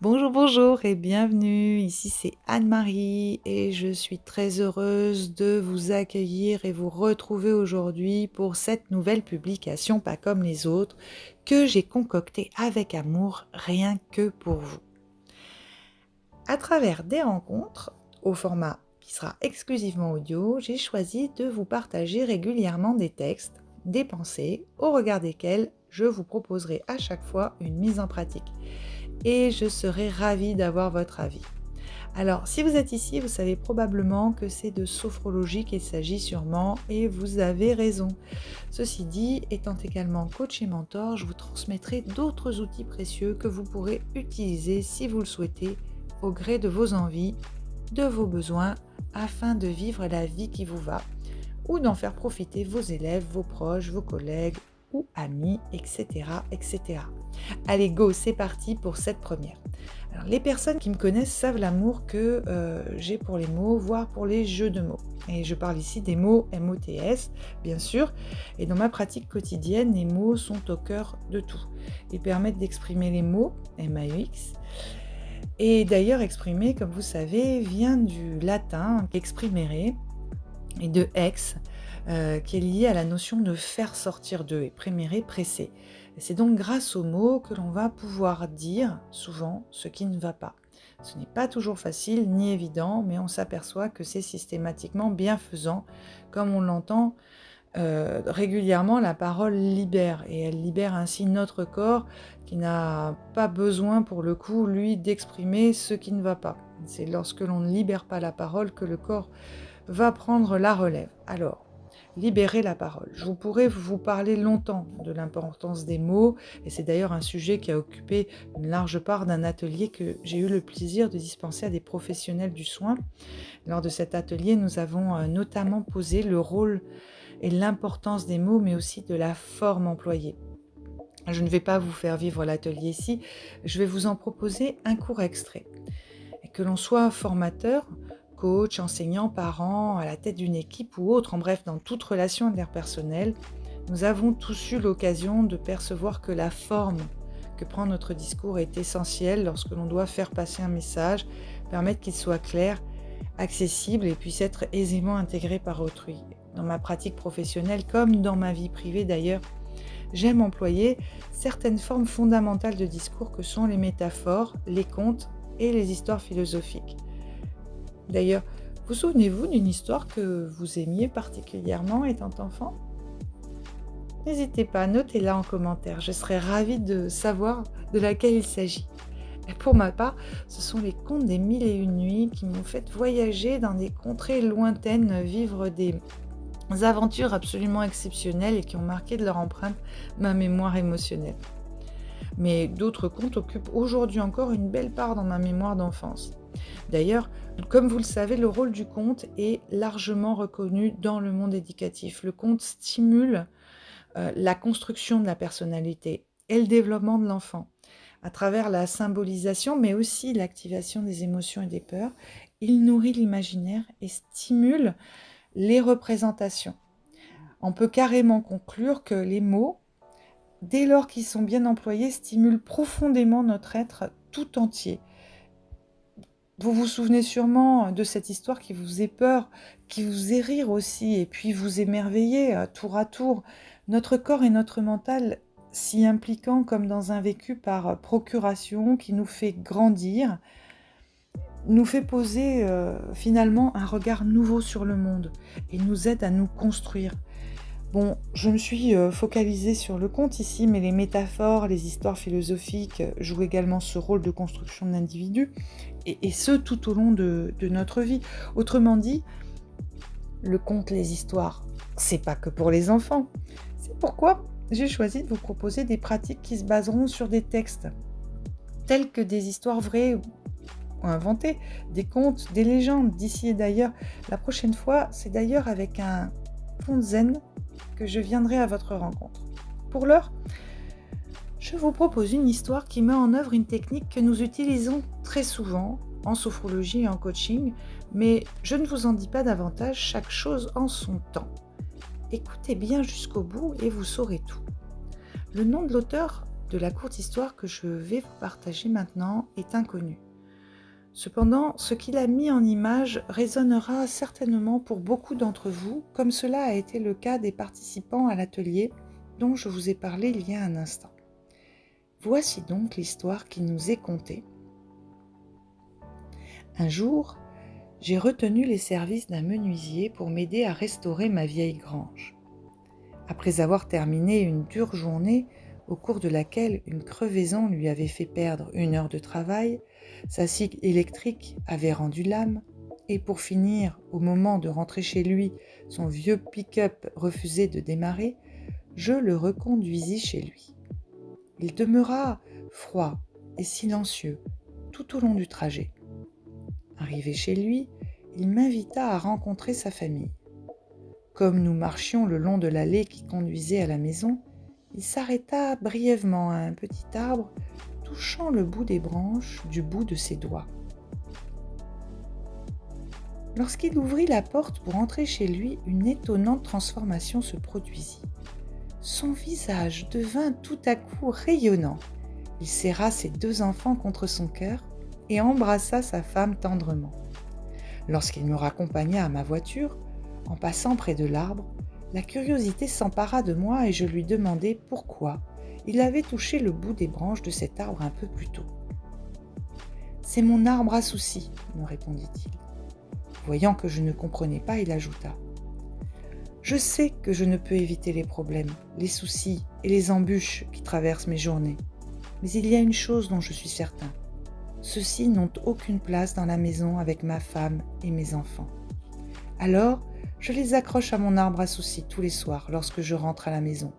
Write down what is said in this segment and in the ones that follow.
Bonjour, bonjour et bienvenue. Ici c'est Anne-Marie et je suis très heureuse de vous accueillir et vous retrouver aujourd'hui pour cette nouvelle publication pas comme les autres que j'ai concoctée avec amour rien que pour vous. À travers des rencontres au format qui sera exclusivement audio, j'ai choisi de vous partager régulièrement des textes, des pensées au regard desquels je vous proposerai à chaque fois une mise en pratique. Et je serai ravie d'avoir votre avis. Alors, si vous êtes ici, vous savez probablement que c'est de sophrologie qu'il s'agit sûrement, et vous avez raison. Ceci dit, étant également coach et mentor, je vous transmettrai d'autres outils précieux que vous pourrez utiliser si vous le souhaitez, au gré de vos envies, de vos besoins, afin de vivre la vie qui vous va, ou d'en faire profiter vos élèves, vos proches, vos collègues ou amis, etc. etc. Allez, go, c'est parti pour cette première. Alors, les personnes qui me connaissent savent l'amour que j'ai pour les mots, voire pour les jeux de mots. Et je parle ici des mots MOTS, bien sûr. Et dans ma pratique quotidienne, les mots sont au cœur de tout. Ils permettent d'exprimer les mots, MAUX. Et d'ailleurs, exprimer, comme vous savez, vient du latin exprimere et de ex, qui est lié à la notion de faire sortir de, et prémérer, presser. Et c'est donc grâce aux mots que l'on va pouvoir dire souvent ce qui ne va pas. Ce n'est pas toujours facile ni évident, mais on s'aperçoit que c'est systématiquement bienfaisant. Comme on l'entend régulièrement, la parole libère, et elle libère ainsi notre corps qui n'a pas besoin pour le coup, lui, d'exprimer ce qui ne va pas. C'est lorsque l'on ne libère pas la parole que le corps va prendre la relève. Alors, libérer la parole. Je pourrais vous parler longtemps de l'importance des mots, et c'est d'ailleurs un sujet qui a occupé une large part d'un atelier que j'ai eu le plaisir de dispenser à des professionnels du soin. Lors de cet atelier, nous avons notamment posé le rôle et l'importance des mots, mais aussi de la forme employée. Je ne vais pas vous faire vivre l'atelier ici, je vais vous en proposer un court extrait. Et que l'on soit formateur, coach, enseignant, parent, à la tête d'une équipe ou autre, en bref, dans toute relation interpersonnelle, nous avons tous eu l'occasion de percevoir que la forme que prend notre discours est essentielle lorsque l'on doit faire passer un message, permettre qu'il soit clair, accessible et puisse être aisément intégré par autrui. Dans ma pratique professionnelle, comme dans ma vie privée d'ailleurs, j'aime employer certaines formes fondamentales de discours que sont les métaphores, les contes et les histoires philosophiques. D'ailleurs, vous souvenez-vous d'une histoire que vous aimiez particulièrement étant enfant ? N'hésitez pas, notez-la en commentaire, je serais ravie de savoir de laquelle il s'agit. Et pour ma part, ce sont les contes des mille et une nuits qui m'ont fait voyager dans des contrées lointaines, vivre des aventures absolument exceptionnelles et qui ont marqué de leur empreinte ma mémoire émotionnelle. Mais d'autres contes occupent aujourd'hui encore une belle part dans ma mémoire d'enfance. D'ailleurs, comme vous le savez, le rôle du conte est largement reconnu dans le monde éducatif. Le conte stimule la construction de la personnalité et le développement de l'enfant. À travers la symbolisation, mais aussi l'activation des émotions et des peurs, il nourrit l'imaginaire et stimule les représentations. On peut carrément conclure que les mots, dès lors qu'ils sont bien employés, stimulent profondément notre être tout entier. Vous vous souvenez sûrement de cette histoire qui vous fait peur, qui vous fait rire aussi, et puis vous émerveiller tour à tour. Notre corps et notre mental s'y impliquant comme dans un vécu par procuration qui nous fait grandir, nous fait poser finalement un regard nouveau sur le monde et nous aide à nous construire. Bon, je me suis focalisée sur le conte ici, mais les métaphores, les histoires philosophiques jouent également ce rôle de construction de l'individu, et ce tout au long de notre vie. Autrement dit, le conte, les histoires, c'est pas que pour les enfants. C'est pourquoi j'ai choisi de vous proposer des pratiques qui se baseront sur des textes, tels que des histoires vraies ou inventées, des contes, des légendes d'ici et d'ailleurs. La prochaine fois, c'est d'ailleurs avec un fond zen que je viendrai à votre rencontre. Pour l'heure, je vous propose une histoire qui met en œuvre une technique que nous utilisons très souvent en sophrologie et en coaching, mais je ne vous en dis pas davantage, chaque chose en son temps. Écoutez bien jusqu'au bout et vous saurez tout. Le nom de l'auteur de la courte histoire que je vais vous partager maintenant est inconnu. Cependant, ce qu'il a mis en image résonnera certainement pour beaucoup d'entre vous, comme cela a été le cas des participants à l'atelier dont je vous ai parlé il y a un instant. Voici donc l'histoire qui nous est contée. Un jour, j'ai retenu les services d'un menuisier pour m'aider à restaurer ma vieille grange. Après avoir terminé une dure journée, au cours de laquelle une crevaison lui avait fait perdre 1 heure de travail, sa scie électrique avait rendu l'âme, et pour finir, au moment de rentrer chez lui, son vieux pick-up refusait de démarrer, je le reconduisis chez lui. Il demeura froid et silencieux tout au long du trajet. Arrivé chez lui, il m'invita à rencontrer sa famille. Comme nous marchions le long de l'allée qui conduisait à la maison, il s'arrêta brièvement à un petit arbre, touchant le bout des branches du bout de ses doigts. Lorsqu'il ouvrit la porte pour entrer chez lui, une étonnante transformation se produisit. Son visage devint tout à coup rayonnant. Il serra ses 2 enfants contre son cœur et embrassa sa femme tendrement. Lorsqu'il me raccompagna à ma voiture, en passant près de l'arbre, la curiosité s'empara de moi et je lui demandai pourquoi il avait touché le bout des branches de cet arbre un peu plus tôt. « C'est mon arbre à soucis, » me répondit-il. Voyant que je ne comprenais pas, il ajouta. « Je sais que je ne peux éviter les problèmes, les soucis et les embûches qui traversent mes journées. Mais il y a une chose dont je suis certain. Ceux-ci n'ont aucune place dans la maison avec ma femme et mes enfants. Alors, je les accroche à mon arbre à soucis tous les soirs lorsque je rentre à la maison.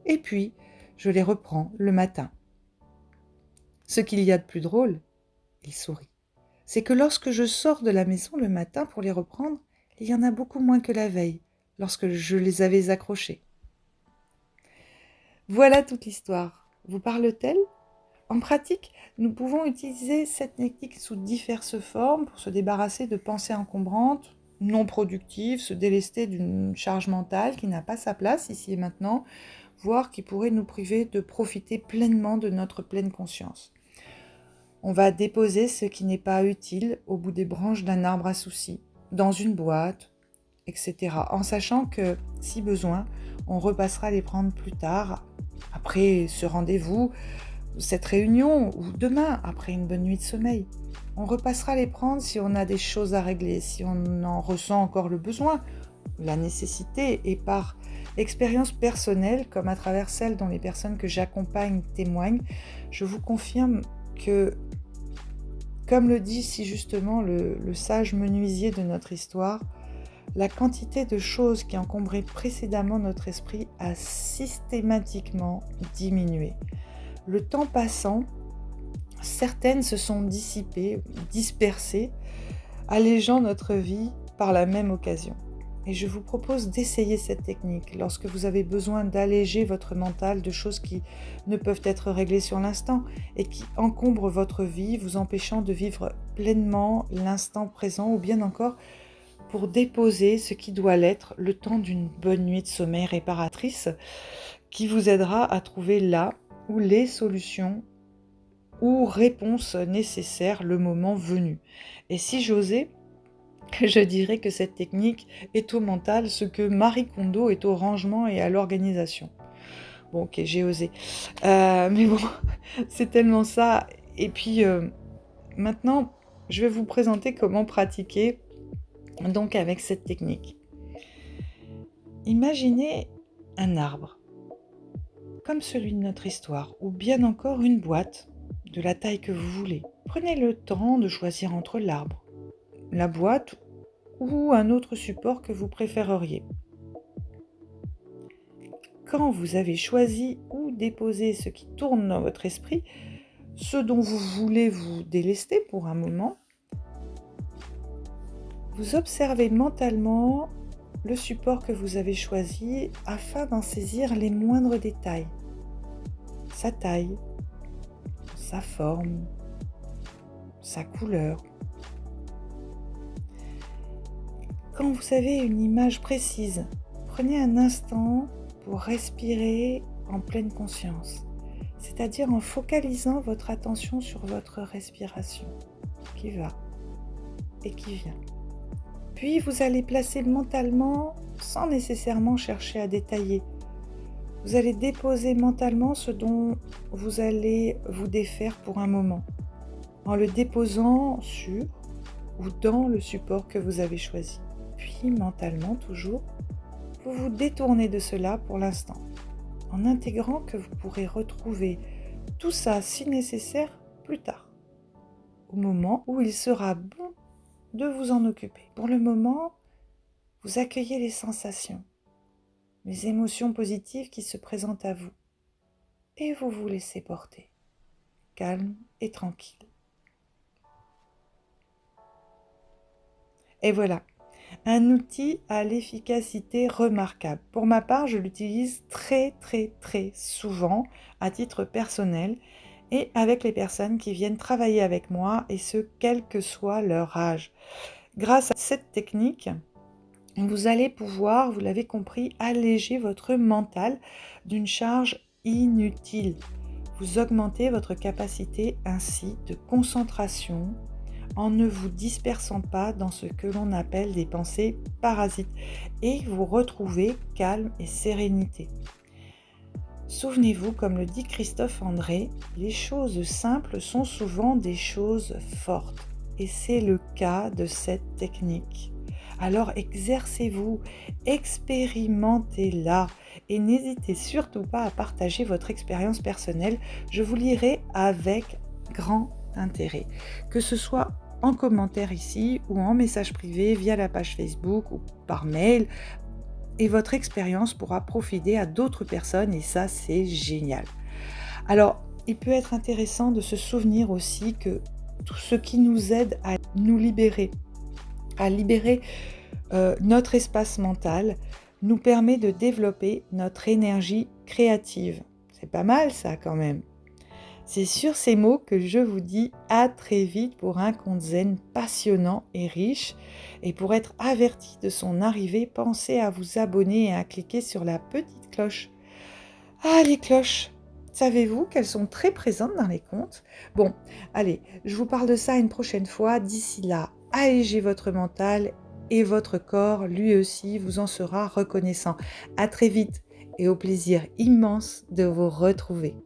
Et puis, je les reprends le matin. Ce qu'il y a de plus drôle, il sourit, c'est que lorsque je sors de la maison le matin pour les reprendre, il y en a beaucoup moins que la veille, lorsque je les avais accrochés. Voilà toute l'histoire. Vous parle-t-elle ? En pratique, nous pouvons utiliser cette technique sous diverses formes pour se débarrasser de pensées encombrantes, non productives, se délester d'une charge mentale qui n'a pas sa place ici et maintenant, voire qui pourrait nous priver de profiter pleinement de notre pleine conscience. On va déposer ce qui n'est pas utile au bout des branches d'un arbre à soucis, dans une boîte, etc. En sachant que, si besoin, on repassera les prendre plus tard, après ce rendez-vous, cette réunion, ou demain, après une bonne nuit de sommeil. On repassera les prendre si on a des choses à régler, si on en ressent encore le besoin, la nécessité, et par expérience personnelle, comme à travers celle dont les personnes que j'accompagne témoignent, je vous confirme que, comme le dit si justement le sage menuisier de notre histoire, la quantité de choses qui encombraient précédemment notre esprit a systématiquement diminué. Le temps passant, certaines se sont dissipées, dispersées, allégeant notre vie par la même occasion. Et je vous propose d'essayer cette technique lorsque vous avez besoin d'alléger votre mental de choses qui ne peuvent être réglées sur l'instant et qui encombrent votre vie, vous empêchant de vivre pleinement l'instant présent, ou bien encore pour déposer ce qui doit l'être le temps d'une bonne nuit de sommeil réparatrice qui vous aidera à trouver là ou les solutions ou réponses nécessaires le moment venu. Et si j'osais, je dirais que cette technique est au mental ce que Marie Kondo est au rangement et à l'organisation. Bon, ok, j'ai osé. Mais bon, c'est tellement ça. Et puis, maintenant, je vais vous présenter comment pratiquer donc avec cette technique. Imaginez un arbre, comme celui de notre histoire, ou bien encore une boîte, de la taille que vous voulez. Prenez le temps de choisir entre l'arbre, la boîte ou un autre support que vous préféreriez. Quand vous avez choisi ou déposé ce qui tourne dans votre esprit, ce dont vous voulez vous délester pour un moment, vous observez mentalement le support que vous avez choisi afin d'en saisir les moindres détails. Sa taille, sa forme, sa couleur. Quand vous avez une image précise, prenez un instant pour respirer en pleine conscience. c'est-à-dire en focalisant votre attention sur votre respiration qui va et qui vient. Puis vous allez placer mentalement, sans nécessairement chercher à détailler, vous allez déposer mentalement ce dont vous allez vous défaire pour un moment, en le déposant sur ou dans le support que vous avez choisi. Puis mentalement toujours, vous vous détournez de cela pour l'instant, en intégrant que vous pourrez retrouver tout ça si nécessaire plus tard, au moment où il sera bon de vous en occuper. Pour le moment, vous accueillez les sensations, les émotions positives qui se présentent à vous, et vous vous laissez porter, calme et tranquille. Et voilà, un outil à l'efficacité remarquable. Pour ma part, je l'utilise très souvent à titre personnel et avec les personnes qui viennent travailler avec moi, et ce, quel que soit leur âge. Grâce à cette technique, vous allez pouvoir, vous l'avez compris, alléger votre mental d'une charge inutile. Vous augmentez votre capacité ainsi de concentration en ne vous dispersant pas dans ce que l'on appelle des pensées parasites, et vous retrouvez calme et sérénité. Souvenez-vous, comme le dit Christophe André, les choses simples sont souvent des choses fortes, et c'est le cas de cette technique. Alors exercez-vous, expérimentez-la, et n'hésitez surtout pas à partager votre expérience personnelle. Je vous lirai avec grand intérêt, que ce soit en commentaire ici ou en message privé via la page Facebook ou par mail, et votre expérience pourra profiter à d'autres personnes, et ça c'est génial. Alors, il peut être intéressant de se souvenir aussi que tout ce qui nous aide à nous libérer, à libérer notre espace mental, nous permet de développer notre énergie créative. C'est pas mal ça quand même. C'est sur ces mots que je vous dis à très vite pour un conte zen passionnant et riche. Et pour être averti de son arrivée, pensez à vous abonner et à cliquer sur la petite cloche. Ah, les cloches! Savez-vous qu'elles sont très présentes dans les contes? Bon, allez, je vous parle de ça une prochaine fois. D'ici là, allégez votre mental et votre corps, lui aussi, vous en sera reconnaissant. À très vite et au plaisir immense de vous retrouver.